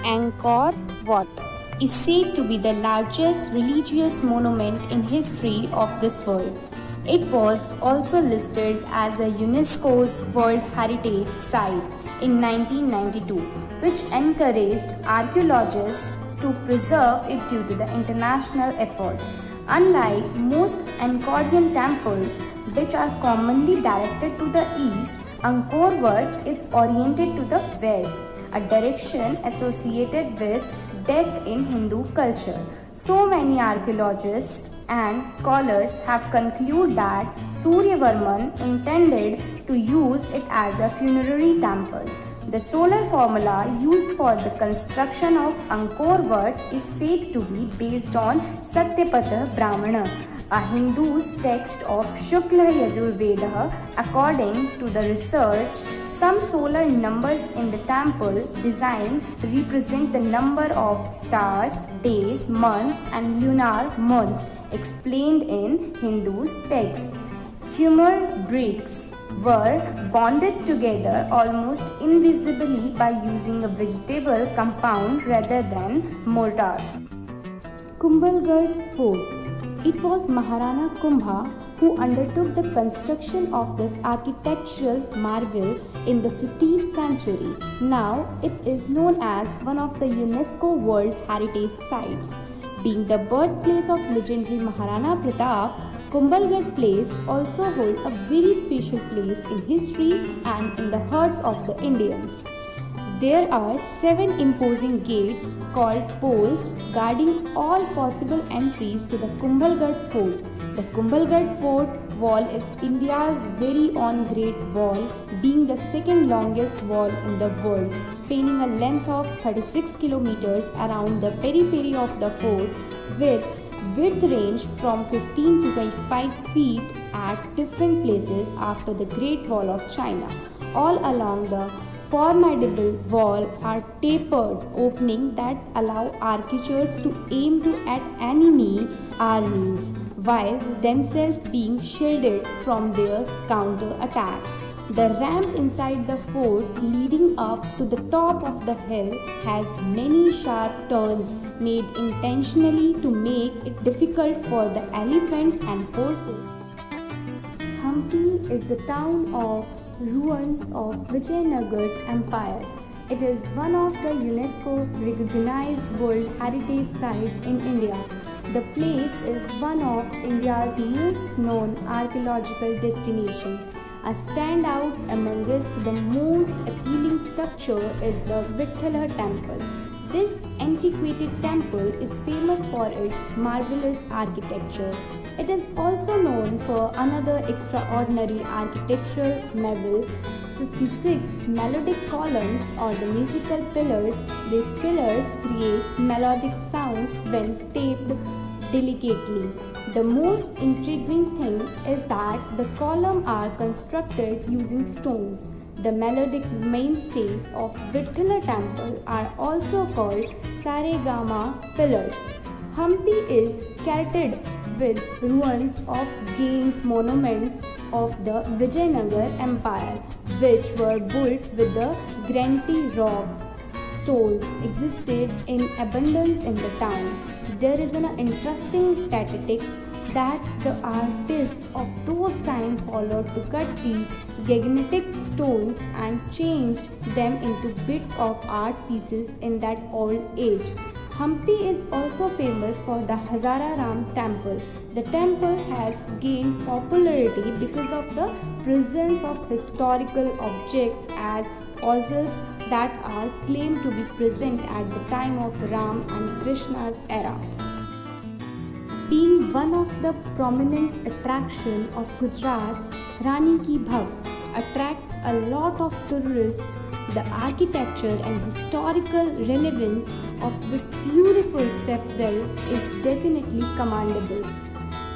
Angkor Wat is said to be the largest religious monument in history of this world. It was also listed as a UNESCO's World Heritage Site in 1992, which encouraged archaeologists to preserve it due to the international effort. Unlike most Angkorian temples, which are commonly directed to the east, Angkor Wat is oriented to the west, a direction associated with death in Hindu culture. So many archaeologists and scholars have concluded that Suryavarman intended to use it as a funerary temple. The solar formula used for the construction of Angkor Wat is said to be based on Satyapatha Brahmana, a Hindu's text of Shukla Yajurveda. According to the research, some solar numbers in the temple design represent the number of stars, days, months, and lunar months explained in Hindu's text. Humor bricks were bonded together almost invisibly by using a vegetable compound rather than mortar. Kumbhalgarh Fort. It was Maharana Kumbha who undertook the construction of this architectural marvel in the 15th century. Now it is known as one of the UNESCO World Heritage Sites. Being the birthplace of legendary Maharana Pratap, Kumbhalgarh Place also holds a very special place in history and in the hearts of the Indians. There are 7 imposing gates called poles guarding all possible entries to the Kumbhalgarh Fort. The Kumbhalgarh Fort wall is India's very own Great Wall, being the second longest wall in the world, spanning a length of 36 kilometers around the periphery of the fort, with width range from 15 to 25 feet at different places after the Great Wall of China. All along the formidable wall are tapered openings that allow archers to aim at enemy armies while themselves being shielded from their counter-attack. The ramp inside the fort leading up to the top of the hill has many sharp turns made intentionally to make it difficult for the elephants and horses. Hampi is the town of ruins of Vijayanagar Empire. It is one of the UNESCO recognized World Heritage Site in India. The place is one of India's most known archaeological destinations. A standout amongst the most appealing structure is the Vithala Temple. This antiquated temple is famous for its marvelous architecture. It is also known for another extraordinary architectural marvel, 56 melodic columns or the musical pillars. These pillars create melodic sounds when tapped delicately. The most intriguing thing is that the columns are constructed using stones. The melodic mainstays of Vithala temple are also called Saregama pillars. Hampi is scattered with ruins of gained monuments of the Vijayanagar Empire, which were built with the granite rock. Stones existed in abundance in the town. There is an interesting statistic that the artists of those times followed to cut these gigantic stones and changed them into bits of art pieces in that old age. Hampi is also famous for the Hazara Ram temple. The temple has gained popularity because of the presence of historical objects as fossils that are claimed to be present at the time of Ram and Krishna's era. Being one of the prominent attractions of Gujarat, Rani Ki Bhav attracts a lot of tourists. The architecture and historical relevance of this beautiful stepwell is definitely commendable.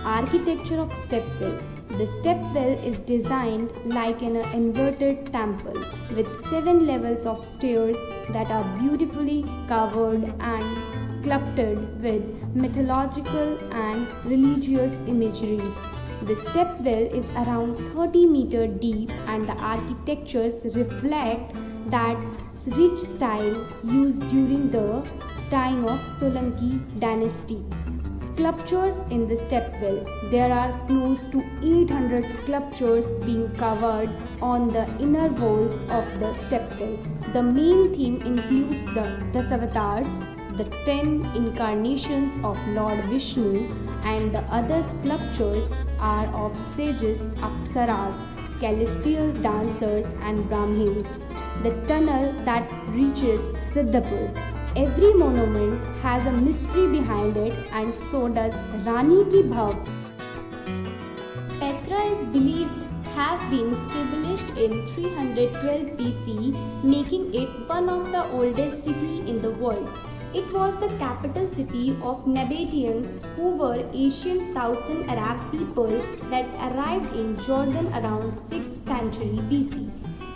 Architecture of stepwell. The stepwell is designed like an inverted temple with 7 levels of stairs that are beautifully covered and sculpted with mythological and religious imageries. The stepwell is around 30 meters deep and the architectures reflect that rich style used during the time of Solanki dynasty. Sculptures in the stepwell. There are close to 800 sculptures being covered on the inner walls of the stepwell. The main theme includes the Dasavatars, the 10 incarnations of Lord Vishnu, and the other sculptures are of sages, apsaras, celestial dancers, and Brahmins. The tunnel that reaches Siddhapur. Every monument has a mystery behind it, and so does Rani Ki Bhav. Petra is believed have been established in 312 BC, making it one of the oldest cities in the world. It was the capital city of Nabateans, who were ancient southern Arab people that arrived in Jordan around 6th century BC.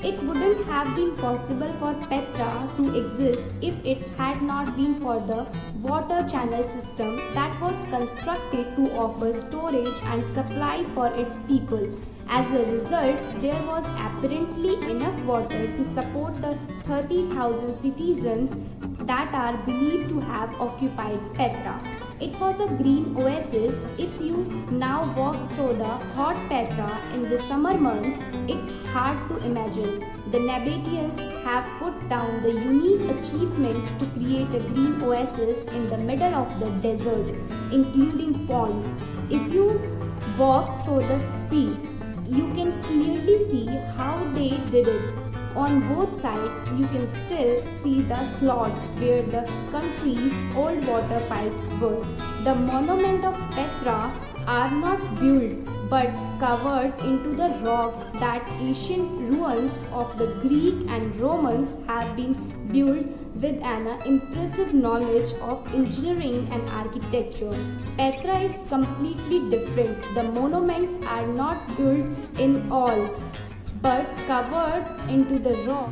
It wouldn't have been possible for Petra to exist if it had not been for the water channel system that was constructed to offer storage and supply for its people. As a result, there was apparently enough water to support the 30,000 citizens that are believed to have occupied Petra. It was a green oasis. If you now walk through the hot Petra in the summer months, it's hard to imagine. The Nabateans have put down the unique achievements to create a green oasis in the middle of the desert, including ponds. If you walk through the street, you can clearly see how they did it. On both sides, you can still see the slots where the country's old water pipes were. The monument of Petra are not built but covered into the rocks that ancient ruins of the Greek and Romans have been built with an impressive knowledge of engineering and architecture. Petra is completely different. The monuments are not built in all but covered into the rock.